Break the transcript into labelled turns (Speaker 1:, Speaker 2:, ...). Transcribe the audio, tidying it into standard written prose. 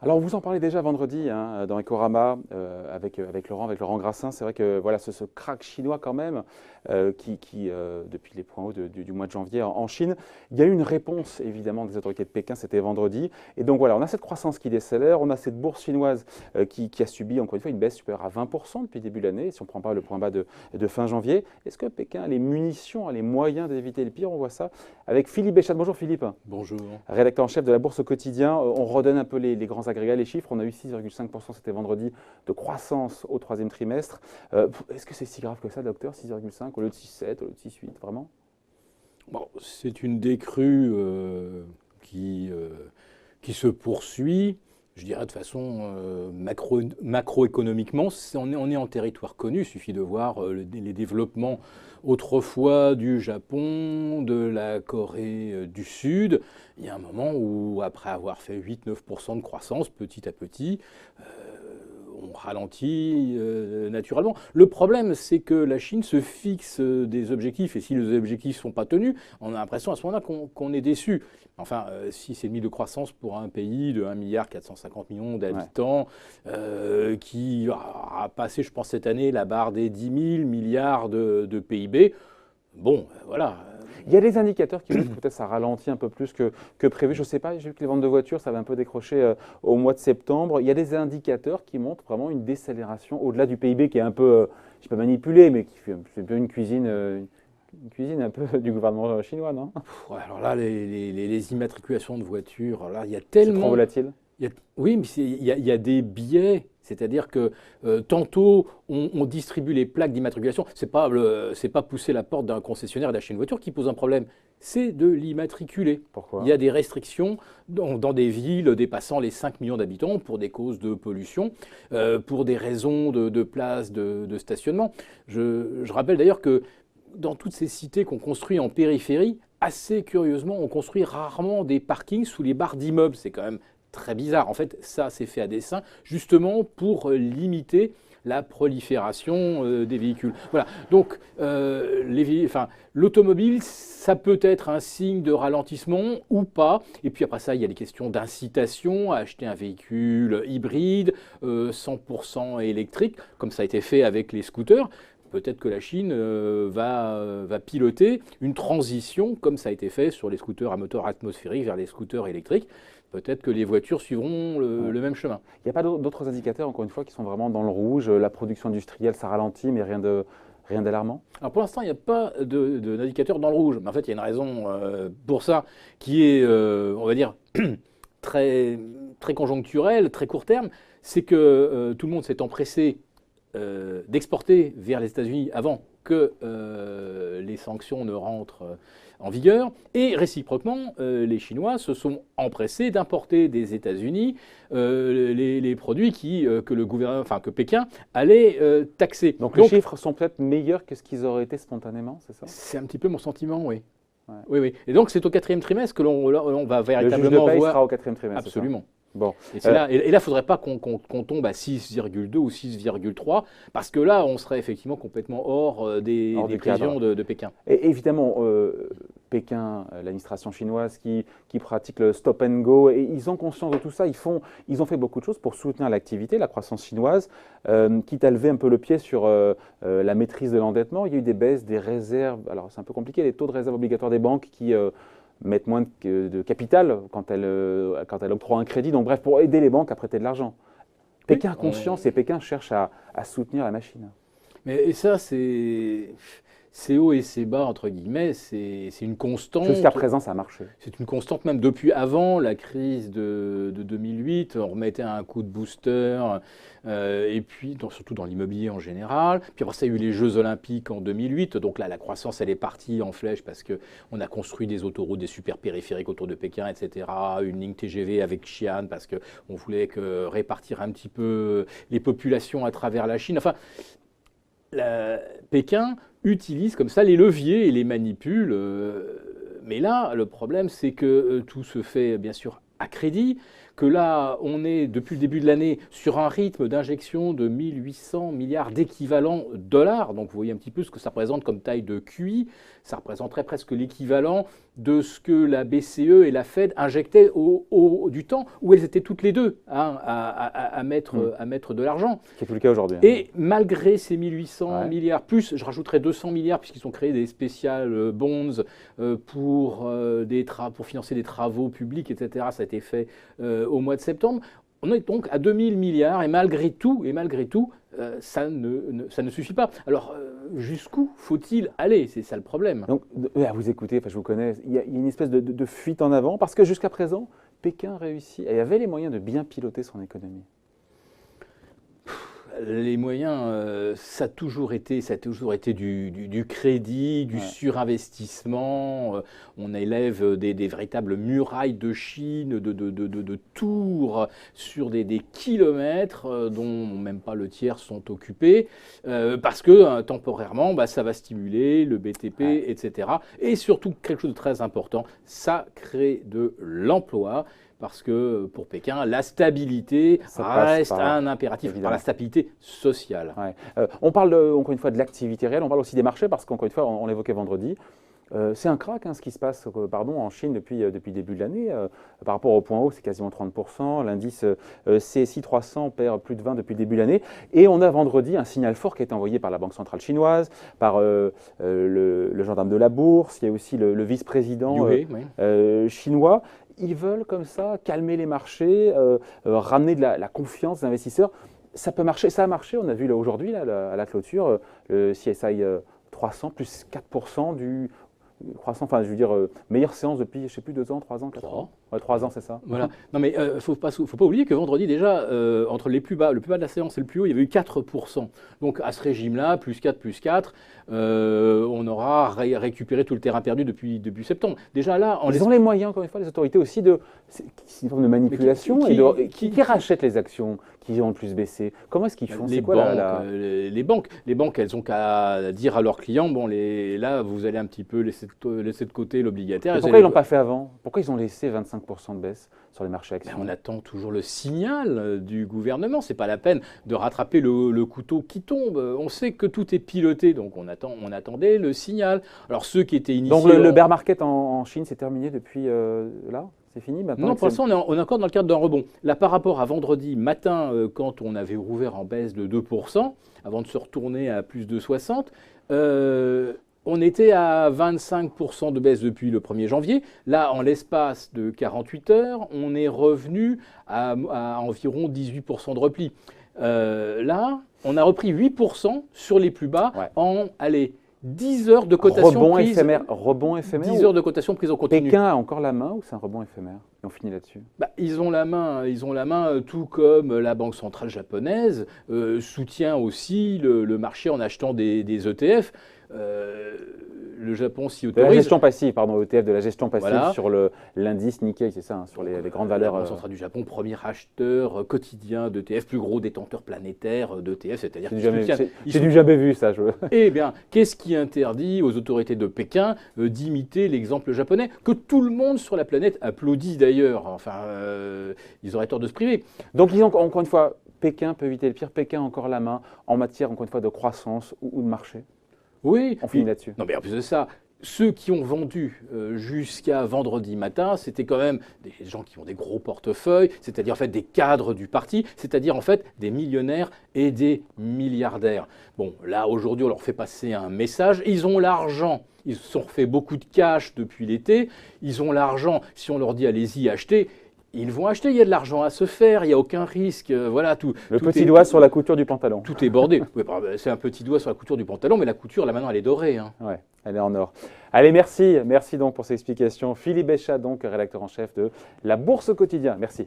Speaker 1: Alors, vous en parlez déjà vendredi dans Ecorama avec Laurent Grassin. C'est vrai que voilà, ce krach chinois quand même, depuis les points hauts du mois de janvier en Chine, il y a eu une réponse évidemment des autorités de Pékin, c'était vendredi. Et donc voilà, on a cette croissance qui décélère, on a cette bourse chinoise qui a subi encore une fois une baisse supérieure à 20% depuis le début de l'année, si on ne prend pas le point bas de fin janvier. Est-ce que Pékin a les munitions, a les moyens d'éviter le pire? On voit ça avec Philippe Béchat. Bonjour Philippe.
Speaker 2: Bonjour.
Speaker 1: Rédacteur en chef de la Bourse au quotidien. On redonne un peu les grands agrégats, les chiffres. On a eu 6,5%, c'était vendredi, de croissance au troisième trimestre. Est-ce que c'est si grave que ça, docteur, 6,5 au lieu de 6,7, au lieu de 6,8, vraiment?
Speaker 2: Bon, c'est une décrue qui se poursuit, je dirais de façon macroéconomiquement. On est en territoire connu, il suffit de voir les développements autrefois du Japon, de la Corée du Sud. Il y a un moment où, après avoir fait 8-9% de croissance, petit à petit, on ralentit naturellement. Le problème, c'est que la Chine se fixe des objectifs, et si les objectifs ne sont pas tenus, on a l'impression à ce moment-là qu'on est déçu. Enfin, 6,5% de croissance pour un pays de 1,450 milliard d'habitants, qui a passé, je pense, cette année la barre des 10 000 milliards de PIB. Bon, voilà.
Speaker 1: Il y a des indicateurs qui montrent que peut-être ça ralentit un peu plus que prévu. Je ne sais pas, j'ai vu que les ventes de voitures, ça avait un peu décroché au mois de septembre. Il y a des indicateurs qui montrent vraiment une décélération au-delà du PIB qui est un peu, je ne sais pas manipulé, mais qui fait un peu une cuisine un peu du gouvernement chinois, non?
Speaker 2: Ouais, alors là, les immatriculations de voitures, là, il y a tellement...
Speaker 1: C'est trop volatile?
Speaker 2: Oui, mais il y a des biais. C'est-à-dire que tantôt, on distribue les plaques d'immatriculation. C'est pas pousser la porte d'un concessionnaire et d'acheter une voiture qui pose un problème. C'est de l'immatriculer.
Speaker 1: Pourquoi?
Speaker 2: Il y a des restrictions dans des villes dépassant les 5 millions d'habitants pour des causes de pollution, pour des raisons de places de stationnement. Je rappelle d'ailleurs que dans toutes ces cités qu'on construit en périphérie, assez curieusement, on construit rarement des parkings sous les barres d'immeubles. C'est quand même très bizarre. En fait, ça, c'est fait à dessein, justement pour limiter la prolifération des véhicules. Voilà. Donc, l'automobile, ça peut être un signe de ralentissement ou pas. Et puis après ça, il y a les questions d'incitation à acheter un véhicule hybride, 100% électrique, comme ça a été fait avec les scooters. Peut-être que la Chine va piloter une transition, comme ça a été fait sur les scooters à moteur atmosphérique vers les scooters électriques. Peut-être que les voitures suivront le même chemin.
Speaker 1: Il n'y a pas d'autres indicateurs, encore une fois, qui sont vraiment dans le rouge? La production industrielle, ça ralentit, mais rien d'alarmant?
Speaker 2: Alors pour l'instant, il n'y a pas d'indicateur dans le rouge. Mais en fait, il y a une raison pour ça qui est, on va dire, très, très conjoncturelle, très court terme. C'est que tout le monde s'est empressé d'exporter vers les États-Unis avant que les sanctions ne rentrent en vigueur. Et réciproquement, les Chinois se sont empressés d'importer des États-Unis les produits que Pékin allait taxer.
Speaker 1: Donc les chiffres sont peut-être meilleurs que ce qu'ils auraient été spontanément, c'est ça?
Speaker 2: C'est un petit peu mon sentiment, oui.
Speaker 1: Ouais.
Speaker 2: Oui. Et donc c'est au quatrième trimestre que l'on va véritablement
Speaker 1: le juge de paix
Speaker 2: voir.
Speaker 1: sera au quatrième trimestre.
Speaker 2: Absolument.
Speaker 1: Bon.
Speaker 2: Et là, il ne faudrait pas qu'on tombe à 6,2 ou 6,3, parce que là, on serait effectivement complètement hors des prévisions de Pékin.
Speaker 1: Et évidemment, Pékin, l'administration chinoise qui pratique le stop and go, et ils ont conscience de tout ça. Ils ont fait beaucoup de choses pour soutenir l'activité, la croissance chinoise, quitte à lever un peu le pied sur la maîtrise de l'endettement. Il y a eu des baisses des réserves. Alors, c'est un peu compliqué, les taux de réserve obligatoires des banques qui mettent moins de capital quand elles octroient un crédit. Donc bref, pour aider les banques à prêter de l'argent. Pékin a conscience et Pékin cherche à soutenir la machine.
Speaker 2: Mais ça, c'est haut et c'est bas, entre guillemets, c'est une constante.
Speaker 1: Jusqu'à présent, ça a marché.
Speaker 2: C'est une constante même depuis avant la crise de 2008. On remettait un coup de booster, et puis surtout dans l'immobilier en général. Puis après, ça, il y a eu les Jeux Olympiques en 2008. Donc là, la croissance, elle est partie en flèche parce qu'on a construit des autoroutes, des super périphériques autour de Pékin, etc. Une ligne TGV avec Xi'an parce qu'on voulait répartir un petit peu les populations à travers la Chine. Enfin, Pékin utilise comme ça les leviers et les manipule. Mais là, le problème, c'est que tout se fait bien sûr à crédit. que là, on est depuis le début de l'année sur un rythme d'injection de 1800 milliards d'équivalents dollars. Donc vous voyez un petit peu ce que ça représente comme taille de QI. Ça représenterait presque l'équivalent de ce que la BCE et la Fed injectaient du temps où elles étaient toutes les deux à mettre de l'argent.
Speaker 1: C'est tout le cas aujourd'hui.
Speaker 2: Et malgré ces 1800 milliards, plus je rajouterais 200 milliards puisqu'ils ont créé des spécial bonds pour financer des travaux publics, etc. Ça a été fait au mois de septembre. On est donc à 2000 milliards et malgré tout, ça ne suffit pas. Alors, jusqu'où faut-il aller? C'est ça le problème.
Speaker 1: Donc, à vous écouter, je vous connais, il y a une espèce de fuite en avant parce que jusqu'à présent, Pékin réussit et avait les moyens de bien piloter son économie.
Speaker 2: Les moyens, ça a toujours été du crédit, du surinvestissement. On élève des véritables murailles de Chine, de tours sur des kilomètres dont même pas le tiers sont occupés, parce que temporairement, ça va stimuler le BTP, etc. Et surtout, quelque chose de très important, ça crée de l'emploi. Parce que pour Pékin, la stabilité reste un impératif,
Speaker 1: évidemment.
Speaker 2: Par la stabilité sociale.
Speaker 1: On parle encore une fois de l'activité réelle, on parle aussi des marchés, parce qu'encore une fois, on l'évoquait vendredi, c'est un crack ce qui se passe en Chine depuis le début de l'année. Par rapport au point haut, c'est quasiment 30%. L'indice CSI 300 perd plus de 20% depuis le début de l'année. Et on a vendredi un signal fort qui est envoyé par la Banque centrale chinoise, par le gendarme de la bourse, il y a aussi le vice-président chinois. Ils veulent comme ça calmer les marchés, ramener de la confiance des investisseurs. Ça peut marcher, ça a marché. On a vu aujourd'hui à la clôture le CSI 300 plus 4% du croissant, meilleure séance depuis, je ne sais plus, 2 ans, 3 ans, 4 ans. 3 ans, c'est ça.
Speaker 2: Voilà. Non, mais faut pas oublier que vendredi, déjà, entre le plus bas de la séance et le plus haut, il y avait eu 4%. Donc, à ce régime-là, plus 4, on aura récupéré tout le terrain perdu depuis septembre. Déjà là,
Speaker 1: ils ont les moyens, encore une fois, les autorités aussi, c'est une forme de manipulation. Qui rachète les actions qui ont le plus baissé? Comment est-ce qu'ils font?
Speaker 2: Les banques, elles ont qu'à dire à leurs clients, là, vous allez un petit peu laisser de côté l'obligataire.
Speaker 1: Pourquoi ils ne l'ont pas fait avant? Pourquoi ils ont laissé 25% de baisse sur les marchés actions?
Speaker 2: On attend toujours le signal du gouvernement. Ce n'est pas la peine de rattraper le couteau qui tombe. On sait que tout est piloté, donc on attendait le signal. Alors ceux qui étaient initiés...
Speaker 1: Donc le bear market en Chine, c'est terminé depuis là? C'est fini maintenant?
Speaker 2: Non, pour l'instant, on est encore dans le cadre d'un rebond. Là, par rapport à vendredi matin, quand on avait rouvert en baisse de 2%, avant de se retourner à plus de 60%, on était à 25% de baisse depuis le 1er janvier. Là, en l'espace de 48 heures, on est revenu à environ 18% de repli. Là, on a repris 8% sur les plus bas en 10 heures de cotation prise.
Speaker 1: Rebond éphémère
Speaker 2: 10 heures de cotation prise en continu.
Speaker 1: Pékin a encore la main ou c'est un rebond éphémère? Et on finit là-dessus.
Speaker 2: Ils ont la main, tout comme la Banque centrale japonaise soutient aussi le marché en achetant des ETF. Le Japon s'y autorise.
Speaker 1: De la gestion passive, ETF de la gestion passive sur l'indice Nikkei, c'est ça, sur les grandes valeurs.
Speaker 2: La Banque centrale du Japon, premier acheteur quotidien d'ETF, plus gros détenteur planétaire d'ETF, c'est-à-dire
Speaker 1: j'ai du jamais vu ça.
Speaker 2: Eh bien, qu'est-ce qui interdit aux autorités de Pékin d'imiter l'exemple japonais, que tout le monde sur la planète applaudit d'ailleurs. Enfin, ils auraient tort de se priver.
Speaker 1: Donc, disons encore une fois, Pékin peut éviter le pire. Pékin a encore la main en matière, encore une fois, de croissance ou de marché.
Speaker 2: Oui.
Speaker 1: On finit là-dessus.
Speaker 2: Non, mais en plus de ça, ceux qui ont vendu jusqu'à vendredi matin, c'était quand même des gens qui ont des gros portefeuilles, c'est-à-dire en fait des cadres du parti, c'est-à-dire en fait des millionnaires et des milliardaires. Bon, là aujourd'hui, on leur fait passer un message. Ils ont l'argent. Ils se sont refait beaucoup de cash depuis l'été. Ils ont l'argent. Si on leur dit allez-y, achetez. Ils vont acheter, il y a de l'argent à se faire, il n'y a aucun risque. Voilà,
Speaker 1: le petit doigt sur la couture du pantalon.
Speaker 2: Tout est bordé. C'est un petit doigt sur la couture du pantalon, mais la couture, là maintenant, elle est dorée.
Speaker 1: Ouais, elle est en or. Allez, merci donc pour ces explications. Philippe Béchat, donc rédacteur en chef de La Bourse au quotidien. Merci.